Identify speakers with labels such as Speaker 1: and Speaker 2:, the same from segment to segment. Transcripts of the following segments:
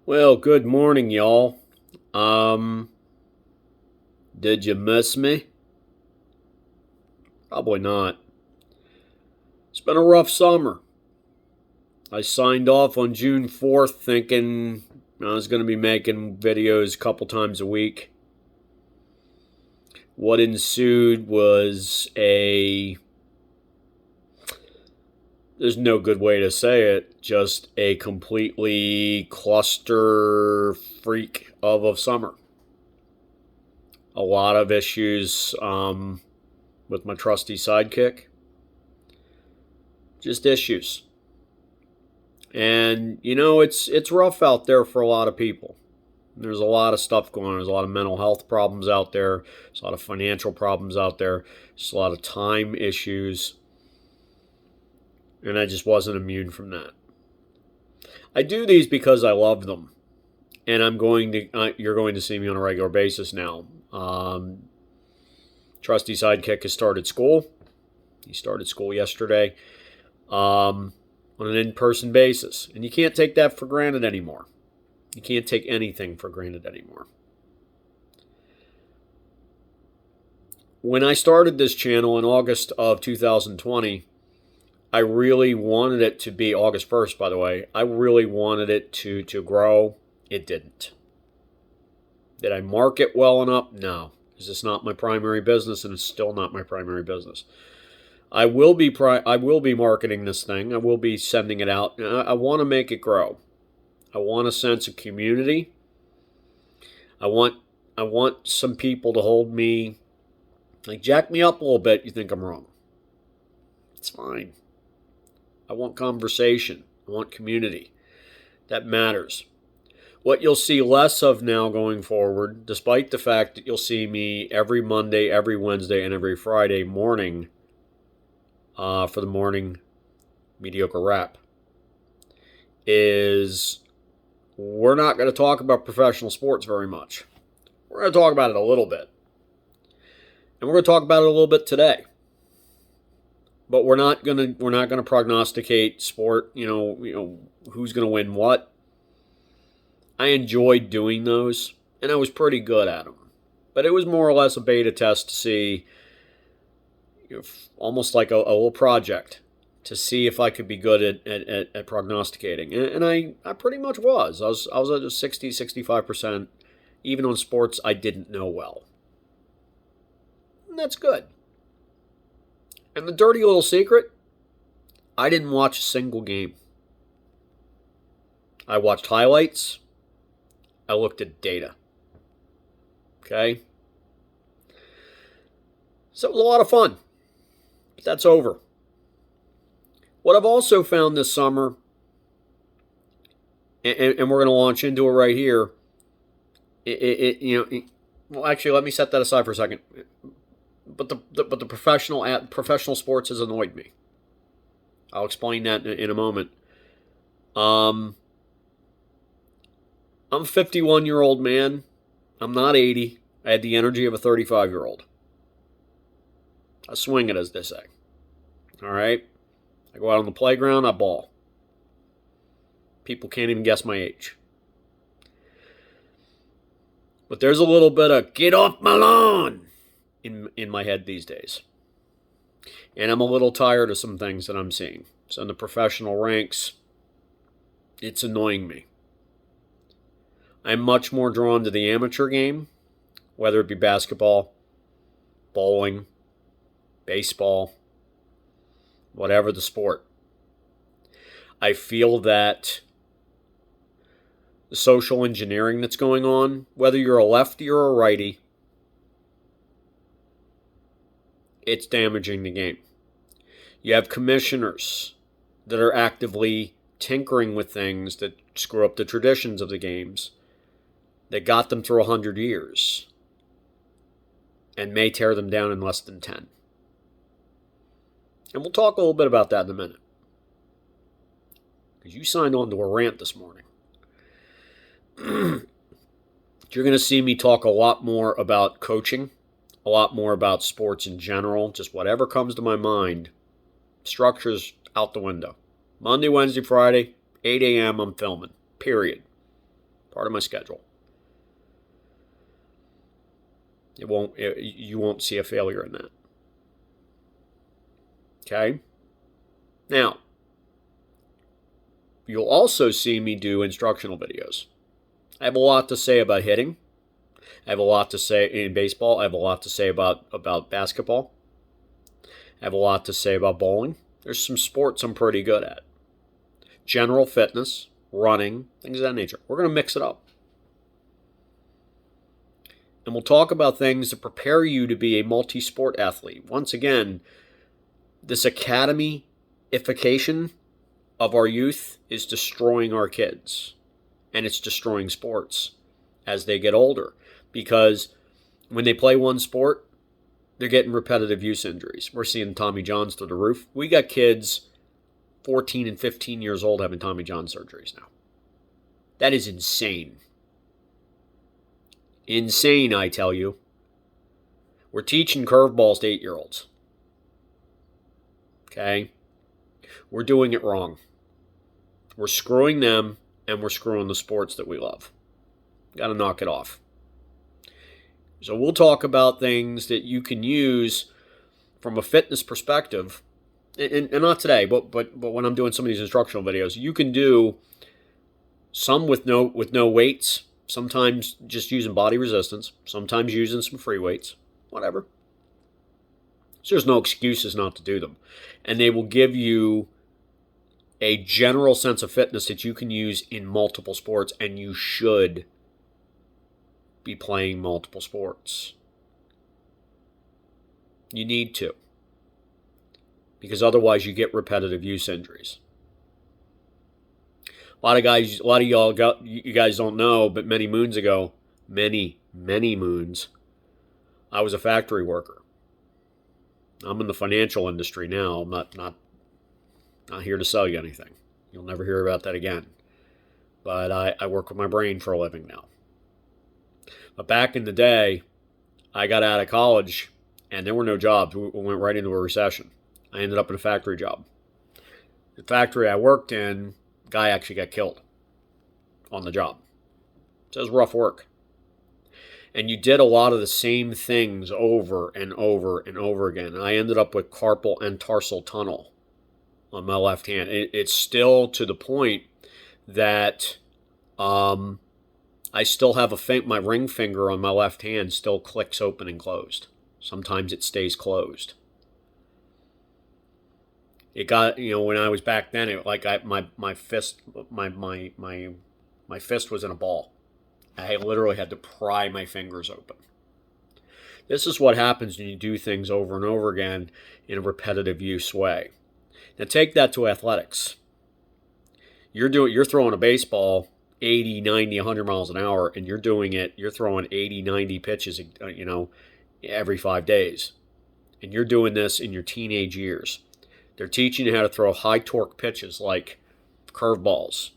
Speaker 1: Well, good morning, y'all. Did you miss me? Probably not. It's been a rough summer. I signed off on June 4th thinking I was going to be making videos a couple times a week. What ensued was there's no good way to say it, just a completely cluster freak of a summer. A lot of issues with my trusty sidekick. Just issues. And, it's rough out there for a lot of people. There's a lot of stuff going on. There's a lot of mental health problems out there. There's a lot of financial problems out there. There's a lot of time issues. And I just wasn't immune from that. I do these because I love them. And you're going to see me on a regular basis now. Trusty sidekick has started school. He started school yesterday on an in-person basis. And you can't take that for granted anymore. You can't take anything for granted anymore. When I started this channel in August of 2020, I really wanted it to be August 1st, by the way. I really wanted it to grow. It didn't. Did I market well enough? No. Is this not my primary business? And it's still not my primary business. I will be marketing this thing. I will be sending it out. I want to make it grow. I want a sense of community. I want some people to hold me, like jack me up a little bit. You think I'm wrong? It's fine. I want conversation. I want community. That matters. What you'll see less of now going forward, despite the fact that you'll see me every Monday, every Wednesday, and every Friday morning for the morning Mediocre rap, is we're not going to talk about professional sports very much. We're going to talk about it a little bit. And we're going to talk about it a little bit today. But we're not going to prognosticate sport, who's going to win what. I enjoyed doing those, and I was pretty good at them. But it was more or less a beta test to see, almost like a little project, to see if I could be good at prognosticating. And I pretty much was. I was at a 60, 65%, even on sports I didn't know well. And that's good. And the dirty little secret, I didn't watch a single game. I watched highlights. I looked at data. Okay? So it was a lot of fun. But that's over. What I've also found this summer, and we're going to launch into it right here, well, actually, let me set that aside for a second. But the professional sports has annoyed me. I'll explain that in a moment. I'm a 51-year-old man. I'm not 80. I had the energy of a 35-year-old. I swing it, as they say. All right? I go out on the playground, I ball. People can't even guess my age. But there's a little bit of get off my lawn in my head these days. And I'm a little tired of some things that I'm seeing. So in the professional ranks, it's annoying me. I'm much more drawn to the amateur game, whether it be basketball, bowling, baseball, whatever the sport. I feel that the social engineering that's going on, whether you're a lefty or a righty, it's damaging the game. You have commissioners that are actively tinkering with things that screw up the traditions of the games that got them through 100 years and may tear them down in less than 10. And we'll talk a little bit about that in a minute. Because you signed on to a rant this morning. You're going to see me talk a lot more about coaching, a lot more about sports in general, just whatever comes to my mind. Structure's out the window. Monday, Wednesday, Friday, 8 a.m. I'm filming. Period. Part of my schedule. You won't see a failure in that. Okay? Now, you'll also see me do instructional videos. I have a lot to say about hitting. I have a lot to say in baseball. I have a lot to say about basketball. I have a lot to say about bowling. There's some sports I'm pretty good at. General fitness, running, things of that nature. We're going to mix it up. And we'll talk about things that prepare you to be a multi-sport athlete. Once again, this academy-ification of our youth is destroying our kids. And it's destroying sports as they get older. Because when they play one sport, they're getting repetitive use injuries. We're seeing Tommy Johns through the roof. We got kids 14 and 15 years old having Tommy John surgeries now. That is insane. Insane, I tell you. We're teaching curveballs to 8-year-olds. Okay? We're doing it wrong. We're screwing them, and we're screwing the sports that we love. Got to knock it off. So we'll talk about things that you can use from a fitness perspective, and not today, but when I'm doing some of these instructional videos, you can do some with no weights, sometimes just using body resistance, sometimes using some free weights, whatever. So there's no excuses not to do them. And they will give you a general sense of fitness that you can use in multiple sports, and you should be playing multiple sports. You need to. Because otherwise you get repetitive use injuries. A lot of you guys don't know, but many moons ago, many moons, I was a factory worker. I'm in the financial industry now. I'm not here to sell you anything. You'll never hear about that again. But I work with my brain for a living now. But back in the day, I got out of college and there were no jobs. We went right into a recession. I ended up in a factory job. The factory I worked in, guy actually got killed on the job. So it was rough work. And you did a lot of the same things over and over and over again. And I ended up with carpal and tarsal tunnel on my left hand. It's still to the point that I still have my ring finger on my left hand still clicks open and closed. Sometimes it stays closed. It got, when I was back then, my fist was in a ball. I literally had to pry my fingers open. This is what happens when you do things over and over again in a repetitive use way. Now take that to athletics. You're throwing a baseball 80, 90, 100 miles an hour, and you're throwing 80, 90 pitches, every 5 days. And you're doing this in your teenage years. They're teaching you how to throw high torque pitches like curveballs,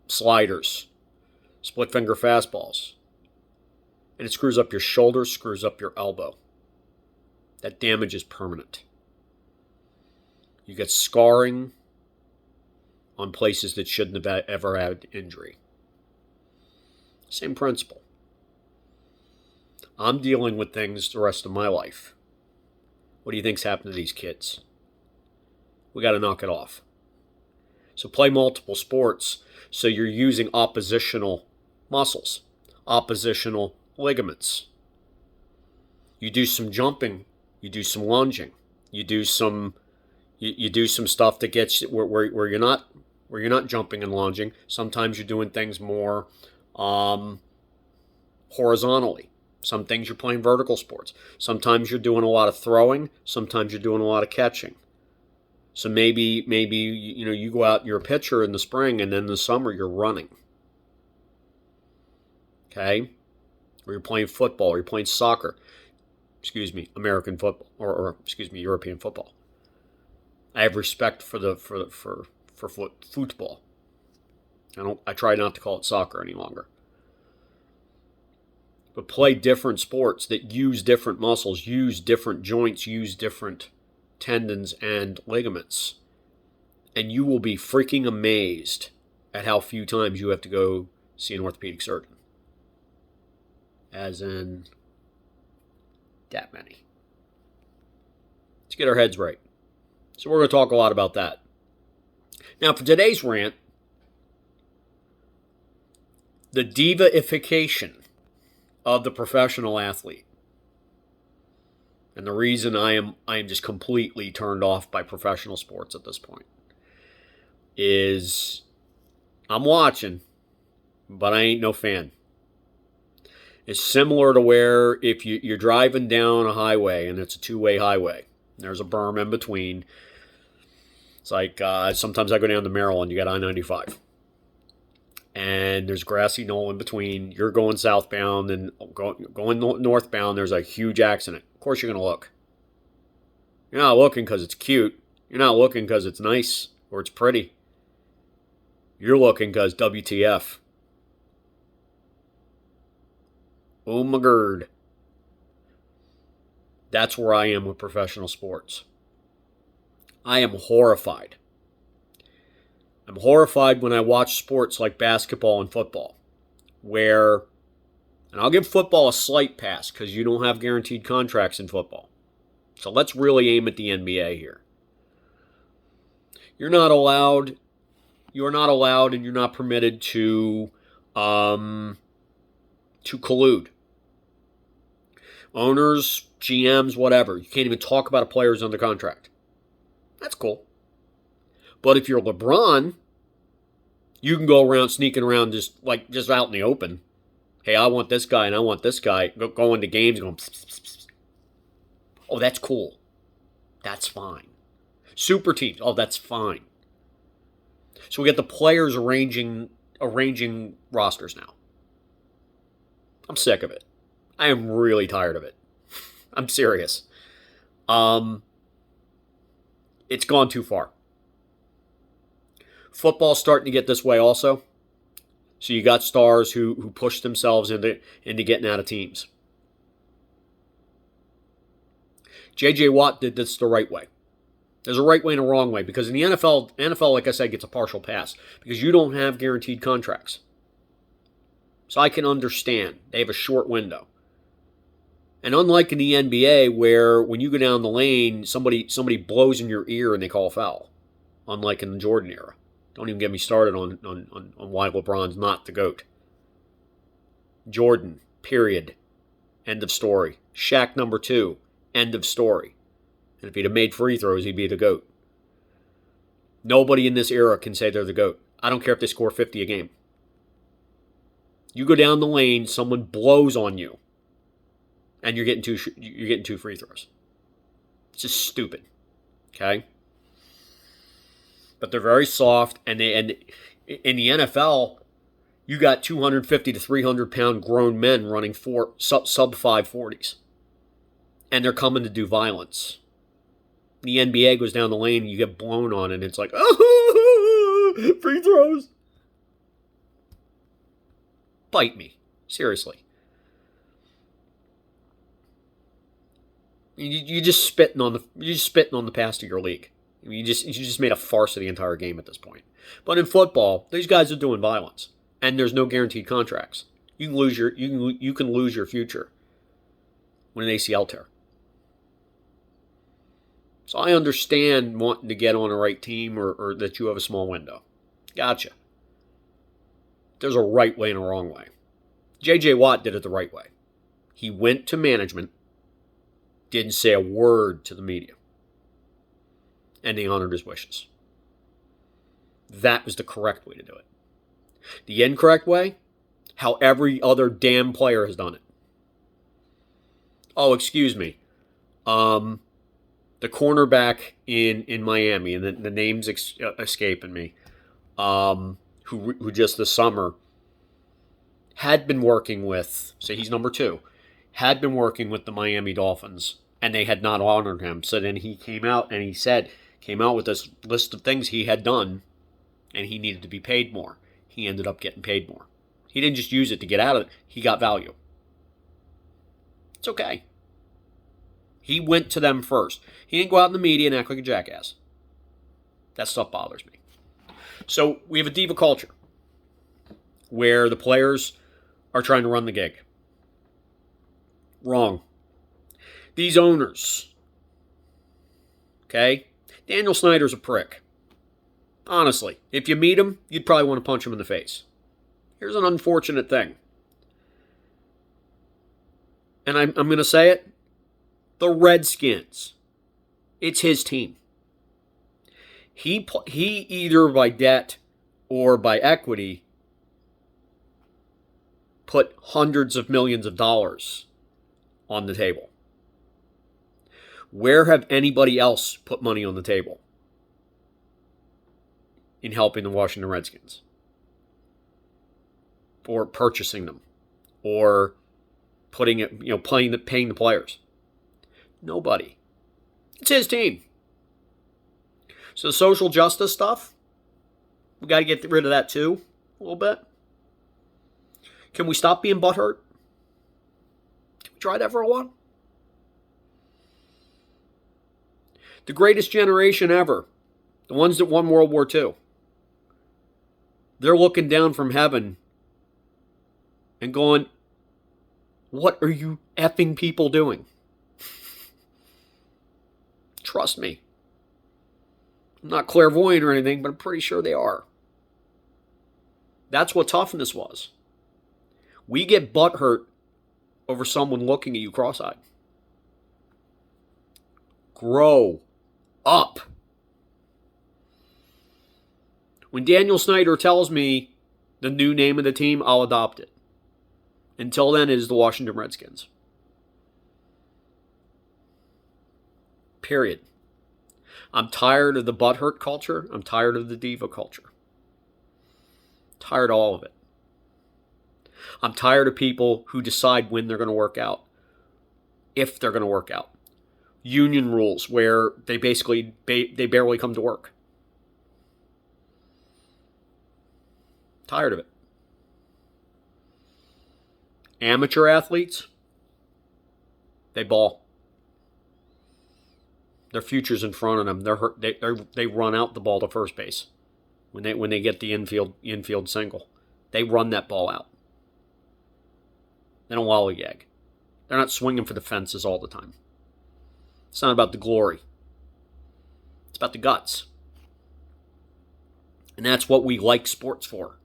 Speaker 1: sliders, split finger fastballs. And it screws up your shoulder, screws up your elbow. That damage is permanent. You get scarring on places that shouldn't have ever had injury. Same principle. I'm dealing with things the rest of my life. What do you think's happened to these kids? We got to knock it off. So play multiple sports so you're using oppositional muscles, oppositional ligaments. You do some jumping, you do some lunging, you do some stuff that gets where you're not jumping and lunging. Sometimes you're doing things more horizontally. Some things you're playing vertical sports. Sometimes you're doing a lot of throwing. Sometimes you're doing a lot of catching. So maybe you go out and you're a pitcher in the spring, and then in the summer you're running. Okay? Or you're playing football, or you're playing soccer. American football, or European football. I have respect for football. I try not to call it soccer any longer. But play different sports that use different muscles, use different joints, use different tendons and ligaments. And you will be freaking amazed at how few times you have to go see an orthopedic surgeon. As in, that many. Let's get our heads right. So we're going to talk a lot about that. Now, for today's rant, the diva-ification of the professional athlete. And the reason I am just completely turned off by professional sports at this point is I'm watching, but I ain't no fan. It's similar to where if you're driving down a highway and it's a two-way highway, there's a berm in between. It's like sometimes I go down to Maryland, you got I-95. And there's grassy knoll in between. You're going southbound and going northbound, there's a huge accident. Of course you're going to look. You're not looking because it's cute. You're not looking because it's nice or it's pretty. You're looking because WTF. Oh my God. That's where I am with professional sports. I am horrified. I'm horrified when I watch sports like basketball and football, where, and I'll give football a slight pass because you don't have guaranteed contracts in football. So let's really aim at the NBA here. You're not allowed and you're not permitted to collude. Owners, GMs, whatever. You can't even talk about a player who's under contract. That's cool. But if you're LeBron, you can go around sneaking around just out in the open. Hey, I want this guy and I want this guy. Go into games going, pss, pss, pss. Oh, that's cool. That's fine. Super teams. Oh, that's fine. So we got the players arranging rosters now. I'm sick of it. I am really tired of it. I'm serious. It's gone too far. Football's starting to get this way also. So you got stars who push themselves into getting out of teams. J.J. Watt did this the right way. There's a right way and a wrong way, because in the NFL, like I said, gets a partial pass because you don't have guaranteed contracts. So I can understand. They have a short window. And unlike in the NBA, where when you go down the lane, somebody blows in your ear and they call a foul. Unlike in the Jordan era. Don't even get me started on why LeBron's not the GOAT. Jordan, period. End of story. Shaq number 2, end of story. And if he'd have made free throws, he'd be the GOAT. Nobody in this era can say they're the GOAT. I don't care if they score 50 a game. You go down the lane, someone blows on you, and you're getting 2 free throws. It's just stupid. Okay? But they're very soft, and in the NFL, you got 250 to 300 pound grown men running sub 540s, and they're coming to do violence. The NBA goes down the lane, and you get blown on, and it's like, oh, free throws. Bite me, seriously. You're just spitting on the past of your league. I mean, you just made a farce of the entire game at this point. But in football, these guys are doing violence, and there's no guaranteed contracts. You can lose your future when an ACL tear. So I understand wanting to get on a right team or that you have a small window. Gotcha. There's a right way and a wrong way. J.J. Watt did it the right way. He went to management, didn't say a word to the media, and they honored his wishes. That was the correct way to do it. The incorrect way, how every other damn player has done it. Oh, excuse me. The cornerback in Miami, and the name's escaping me, who just this summer had been working with, say he's number 2, had been working with the Miami Dolphins, and they had not honored him. So then he came out with this list of things he had done, and he needed to be paid more. He ended up getting paid more. He didn't just use it to get out of it. He got value. It's okay. He went to them first. He didn't go out in the media and act like a jackass. That stuff bothers me. So we have a diva culture where the players are trying to run the gig. Wrong. These owners, okay? Daniel Snyder's a prick. Honestly, if you meet him, you'd probably want to punch him in the face. Here's an unfortunate thing. And I'm going to say it. The Redskins. It's his team. He either by debt or by equity put hundreds of millions of dollars on the table. Where have anybody else put money on the table in helping the Washington Redskins? Or purchasing them? Or putting it, paying the players? Nobody. It's his team. So the social justice stuff, we got to get rid of that too, a little bit. Can we stop being butthurt? Can we try that for a while? The greatest generation ever, the ones that won World War II, they're looking down from heaven and going, what are you effing people doing? Trust me. I'm not clairvoyant or anything, but I'm pretty sure they are. That's what toughness was. We get butthurt over someone looking at you cross-eyed. Grow up. When Daniel Snyder tells me the new name of the team, I'll adopt it. Until then, it is the Washington Redskins. Period. I'm tired of the butthurt culture. I'm tired of the diva culture. Tired of all of it. I'm tired of people who decide when they're going to work out. If they're going to work out. Union rules where they basically they barely come to work. Tired of it. Amateur athletes, they ball. Their future's in front of them. They run out the ball to first base when they get the infield single. They run that ball out. They don't lollygag. They're not swinging for the fences all the time. It's not about the glory. It's about the guts. And that's what we like sports for.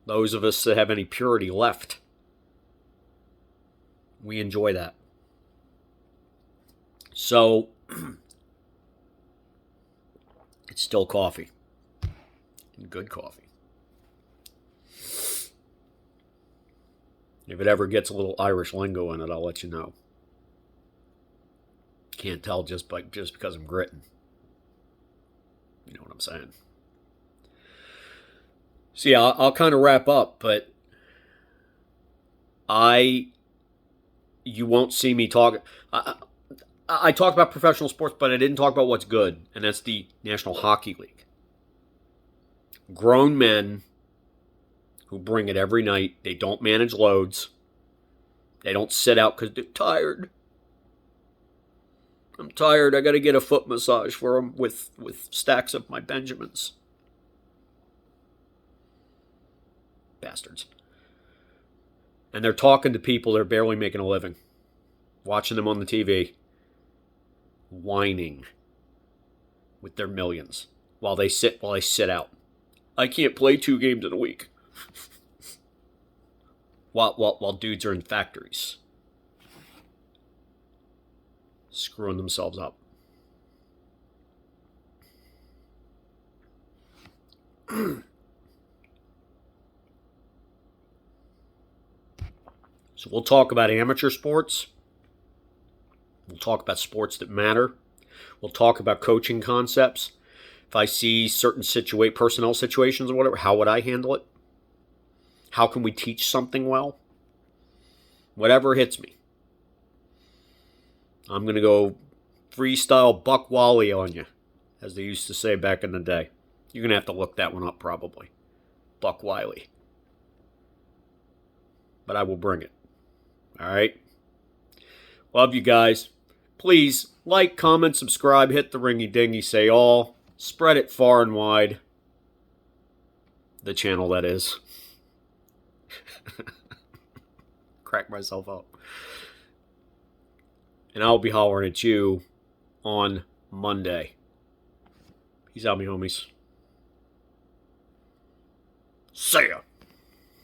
Speaker 1: Those of us that have any purity left, we enjoy that. So, it's still coffee. And good coffee. If it ever gets a little Irish lingo in it, I'll let you know. Can't tell just because I'm gritting. You know what I'm saying? So yeah, I'll kind of wrap up, but you won't see me talk. I talk about professional sports, but I didn't talk about what's good, and that's the National Hockey League. Grown men who bring it every night. They don't manage loads. They don't sit out because they're tired. I'm tired. I got to get a foot massage for them with stacks of my Benjamins. Bastards. And they're talking to people that are barely making a living. Watching them on the TV. Whining. With their millions. While they sit out. I can't play 2 games in a week. while dudes are in factories. Screwing themselves up. So we'll talk about amateur sports. We'll talk about sports that matter. We'll talk about coaching concepts. If I see certain personnel situations or whatever, how would I handle it? How can we teach something well? Whatever hits me. I'm going to go freestyle Buck Wally on you, as they used to say back in the day. You're going to have to look that one up probably. Buck Wiley. But I will bring it. All right? Love you guys. Please like, comment, subscribe, hit the ringy dingy, say all. Spread it far and wide. The channel, that is. Crack myself up. And I'll be hollering at you on Monday. Peace out, me homies. See ya.